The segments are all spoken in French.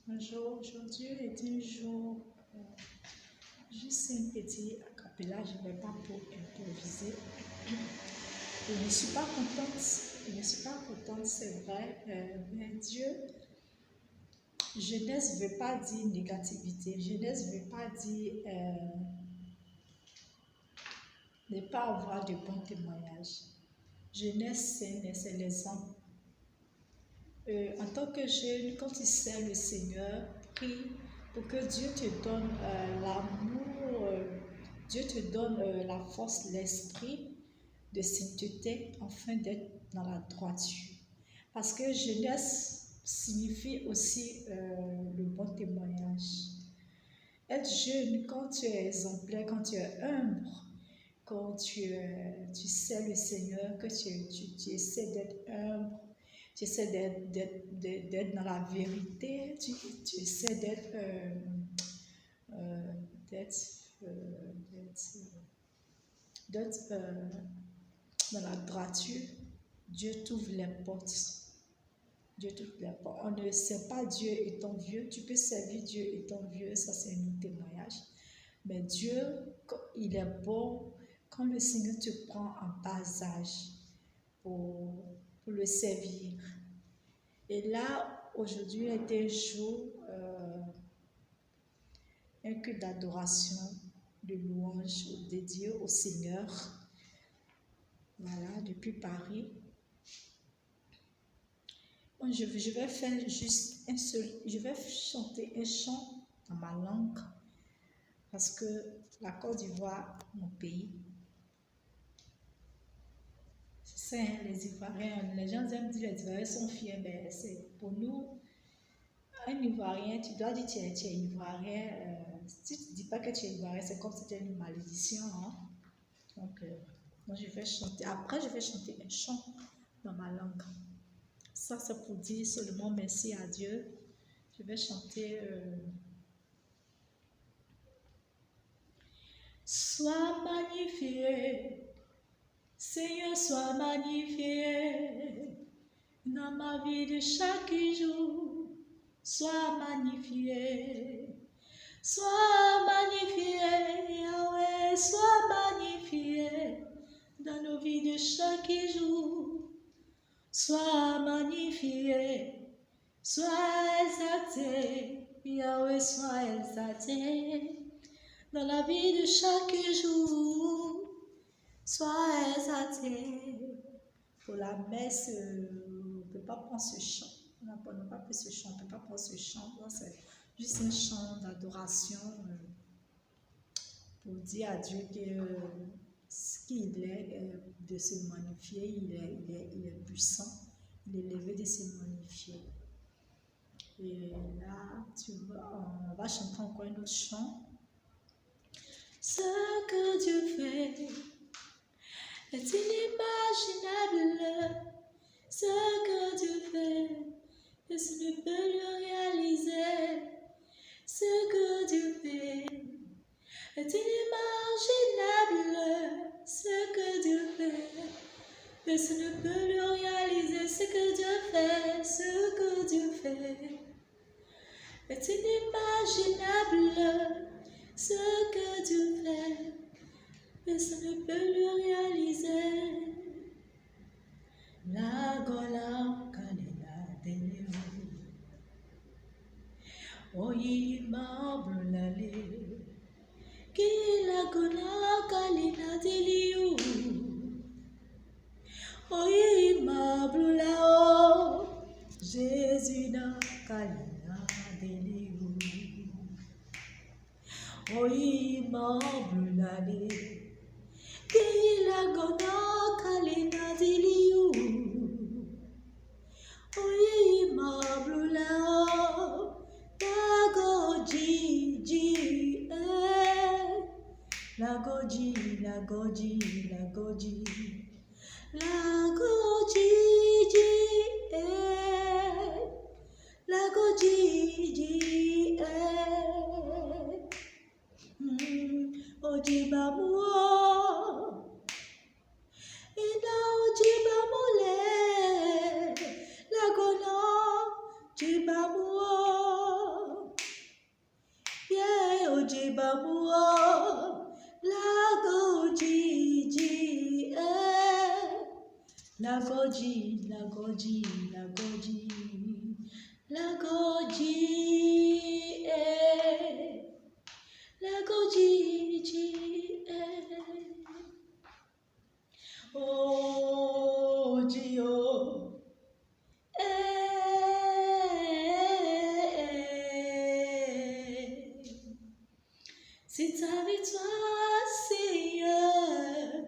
Bonjour, aujourd'hui est un jour, juste un petit acapella, je ne vais pas pour improviser. Je ne suis pas contente, c'est vrai, mais Dieu, jeunesse ne veut pas dire négativité, jeunesse ne veut pas dire ne pas avoir de bons témoignages. Jeunesse, c'est l'exemple. En tant que jeune, quand tu sers le Seigneur, prie pour que Dieu te donne l'amour, Dieu te donne la force, l'esprit de sainteté afin d'être dans la droiture. Parce que jeunesse signifie aussi le bon témoignage. Être jeune, quand tu es exemplaire, quand tu es humble, quand tu sers le Seigneur, que tu essaies d'être humble, tu essaies d'être dans la vérité, tu essaies d'être dans la droiture, Dieu t'ouvre les portes. Dieu t'ouvre les portes. On ne sait pas Dieu étant vieux. Tu peux servir Dieu étant vieux, ça c'est un témoignage. Mais Dieu, il est bon quand le Seigneur te prend en bas âge pour le servir. Et là, aujourd'hui est un jour, un culte d'adoration, de louange dédié au Seigneur. Voilà, depuis Paris. Bon, je vais faire juste je vais chanter un chant dans ma langue parce que la Côte d'Ivoire, mon pays, c'est ça, les Ivoiriens, les gens aiment dire les Ivoiriens sont fiers, mais c'est pour nous, un Ivoirien, tu dois dire que tu es Ivoirien. Si tu ne dis pas que tu es Ivoirien, c'est comme si c'était une malédiction. Hein? Donc, moi, je vais chanter. Après, je vais chanter un chant dans ma langue. Ça, c'est pour dire seulement merci à Dieu. Je vais chanter. Sois magnifié, Seigneur, sois magnifié dans ma vie de chaque jour. Sois magnifié, sois magnifié, Yahweh, sois magnifié dans nos vies de chaque jour. Sois magnifié, sois exalté, Yahweh, sois exalté dans la vie de chaque jour. Sois exalté. Pour la messe, on ne peut pas prendre ce chant. On n'a pas pris ce chant, on ne peut pas prendre ce chant. C'est juste un chant d'adoration pour dire à Dieu que ce qu'il est de se magnifier, il est puissant, il est élevé de se magnifier. Et là, on va chanter encore un autre chant. Ce que Dieu fait est inimaginable. Ce que Dieu fait, personne ne peut le réaliser. Ce que Dieu fait est inimaginable. Ce que Dieu fait, personne ne peut le réaliser. Ce que Dieu fait, ce que Dieu fait est inimaginable. Ce que Dieu fait, personne ne peut le réaliser. La gola kalina dele oyi mabro lale ki la gola kalina dele oyi mabro la Jésus na kalina dele oyi mabro lale ki la gola kalina dele oyi mablula lagoji ji lagoji lagoji lagoji lagoji ji lagoji ji ojibamu ina ojibamule lagona jibamu Lagoji, Lagoji, Lagoji, Lagoji, Lagoji, oh Dio, c'est avec toi, Seigneur,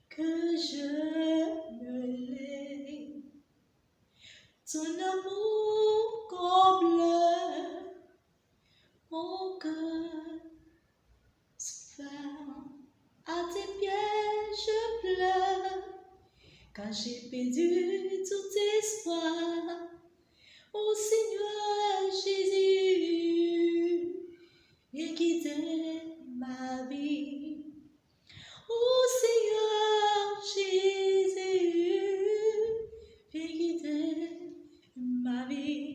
que je me lève. Ton amour comble mon cœur souffert. À tes pieds je pleure, car j'ai perdu tout espoir. Ô Seigneur Jésus, viens guider ma vie. Ô Seigneur Jésus, viens guider ma vie.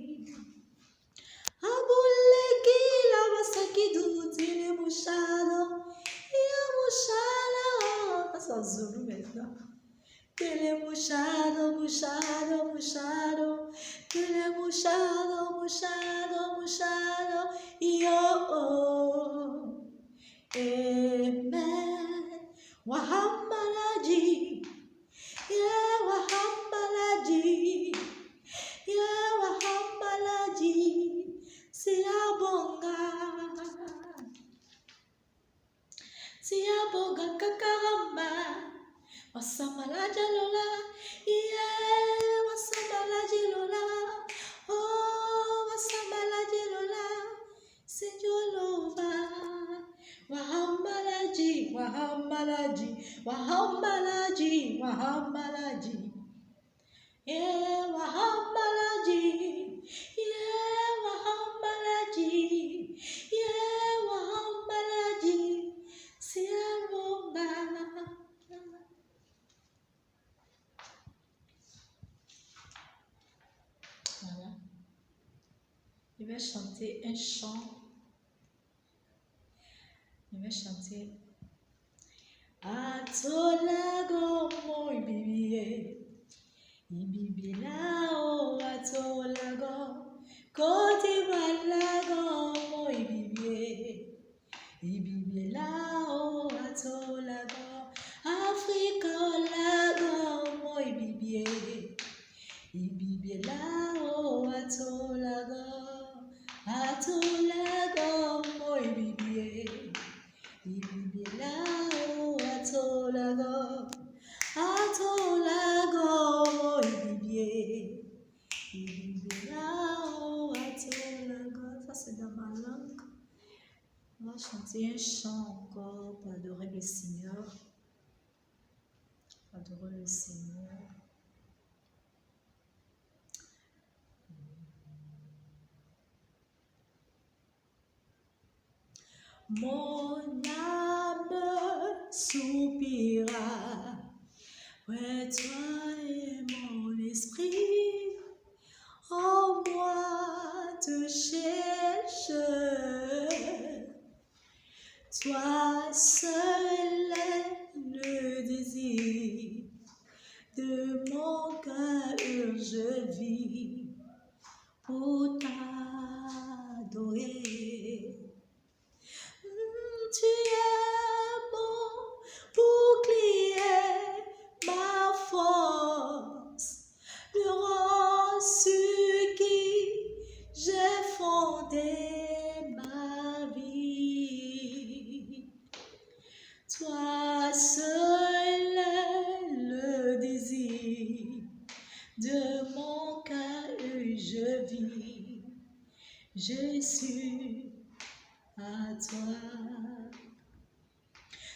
Abuleki la wasaki dutile mushado, ya mushado, ça Zulu maintenant. Tele mushado, mushado, mushado, tele mushado, mushado, mushado, yo, amen. Wahambalaji, yeah, Wahambalaji, yeah, Wahambalaji, c'est abonga, kakaramba, wasamalaja lola, yeah, wasamalaji lola, oh, wasamalaji lola, Sejolova, Wahambalaji, Wahambalaji, Wahambalaji, Wahambalaji, yeah, Wahambalaji, yeah, Wahambalaji, yeah, Wahambalaji, Siabonga. Voilà. Je vais chanter un chant. Je vais chanter. Atolago moi bibie, ibibi lao atolago, kote balago moi bibie, ibibi lao atolago, Afrika lago moi bibie, ibibi lao atolago, atolago moi bibie. Ibibilao atolago, atolago ibibie. Ibibilao atolago. Ça c'est dans ma langue. On va chanter un chant encore pour adorer le Seigneur. Adorer le Seigneur. Mon âme soupira, ouais, toi et mon esprit, en moi te cherche. Toi seul est le désir de mon cœur, je vis pour t'adorer. Tu es mon bouclier, ma force, le rang sur qui j'ai fondé ma vie. Toi seul est le désir de mon cœur, je vis. Je suis à toi.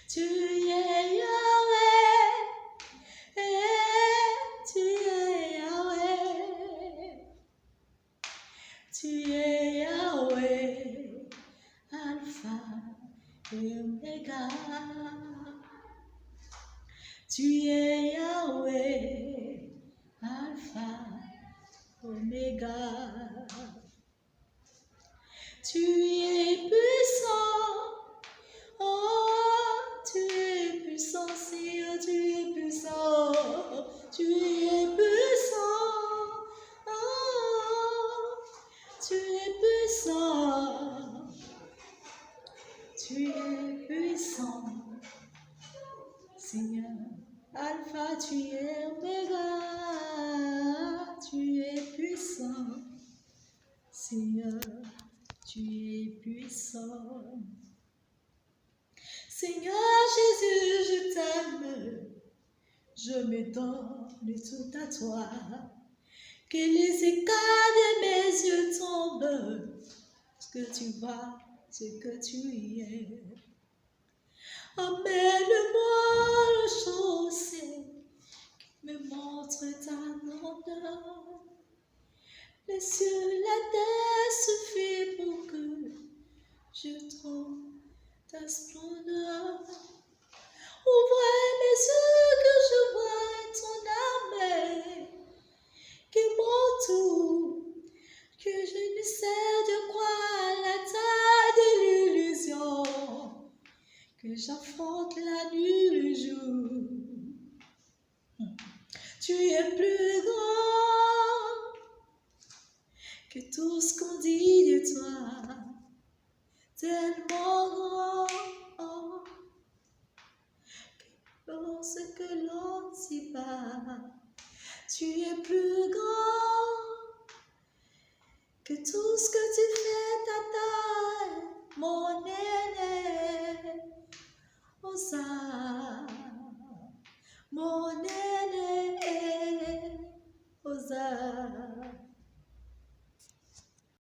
Tu es Yahweh, tu es Yahweh, tu es Yahweh, Alpha et Omega. Tu es Yahweh, Alpha, Omega. Tu es puissant, oh, tu es puissant, Seigneur, tu es puissant, tu Seigneur. Alpha, tu es Omega, tu es puissant. Seigneur, tu es puissant. Seigneur Jésus, je t'aime, je me donne tout à toi. Que les écailles de mes yeux tombent, ce que tu vas, ce que tu es. Amène-moi le chaussée qui me montre ta grandeur. Les cieux, la terre suffit pour que je trouve ta splendeur. Ouvre mes yeux que je vois ton armée qui m'entoure, que je ne sais de quoi la taille de l'illusion, que j'affronte la nuit le jour. Tu es plus grand que tout ce qu'on dit de toi, tellement grand que lorsque l'on s'y bat, tu es plus grand que tout ce que tu fais ta taille, mon aîné, Hosanna, mon aîné, Hosanna.